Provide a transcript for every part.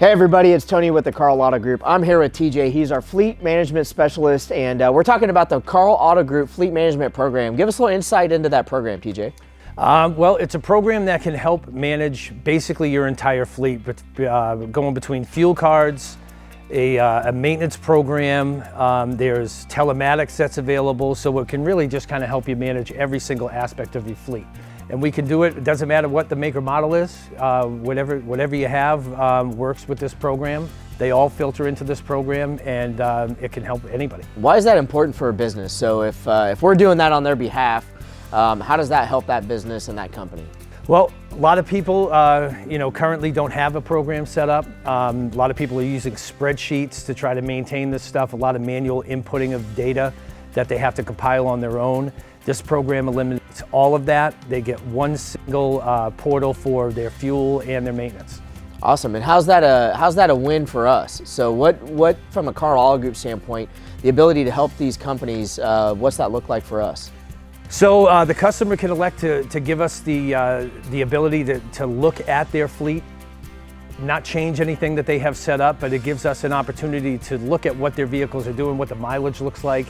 Hey everybody, it's Tony with the Karl Auto Group. I'm here with TJ. He's our fleet management specialist, and we're talking about the Karl Auto Group fleet management program. Give us a little insight into that program, TJ. Well, it's a program that can help manage basically your entire fleet, going between fuel cards, a maintenance program, there's telematics that's available, so it can really just kind of help you manage every single aspect of your fleet. And we can do it, it doesn't matter what the make or model is, whatever you have works with this program. They all filter into this program, and it can help anybody. Why is that important for a business? So if we're doing that on their behalf, how does that help that business and that company? Well, a lot of people currently don't have a program set up. A lot of people are using spreadsheets to try to maintain this stuff, a lot of manual inputting of data that they have to compile on their own. This program eliminates all of that. They get one single portal for their fuel and their maintenance. Awesome. And how's that a win for us? So what from a Karl Auto Group standpoint, the ability to help these companies, what's that look like for us? So the customer can elect to give us the ability to look at their fleet, not change anything that they have set up, but it gives us an opportunity to look at what their vehicles are doing, what the mileage looks like,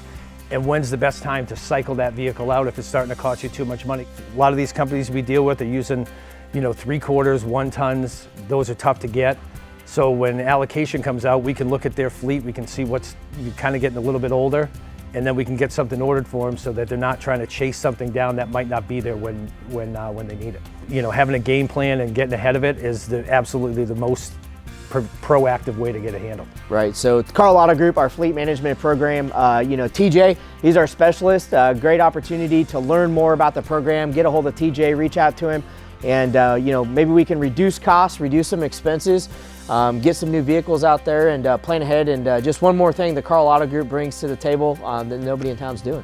and when's the best time to cycle that vehicle out if it's starting to cost you too much money. A lot of these companies we deal with are using 3/4, 1 tons. Those are tough to get. So when allocation comes out, we can look at their fleet, we can see what's kind of getting a little bit older, and then we can get something ordered for them so that they're not trying to chase something down that might not be there when they need it. Having a game plan and getting ahead of it is absolutely the most proactive way to get it handled. Right, so Karl Auto Group, our fleet management program, TJ, he's our specialist. Great opportunity to learn more about the program. Get a hold of TJ, reach out to him, and maybe we can reduce costs, reduce some expenses, get some new vehicles out there, and plan ahead. And just one more thing the Karl Auto Group brings to the table that nobody in town's doing.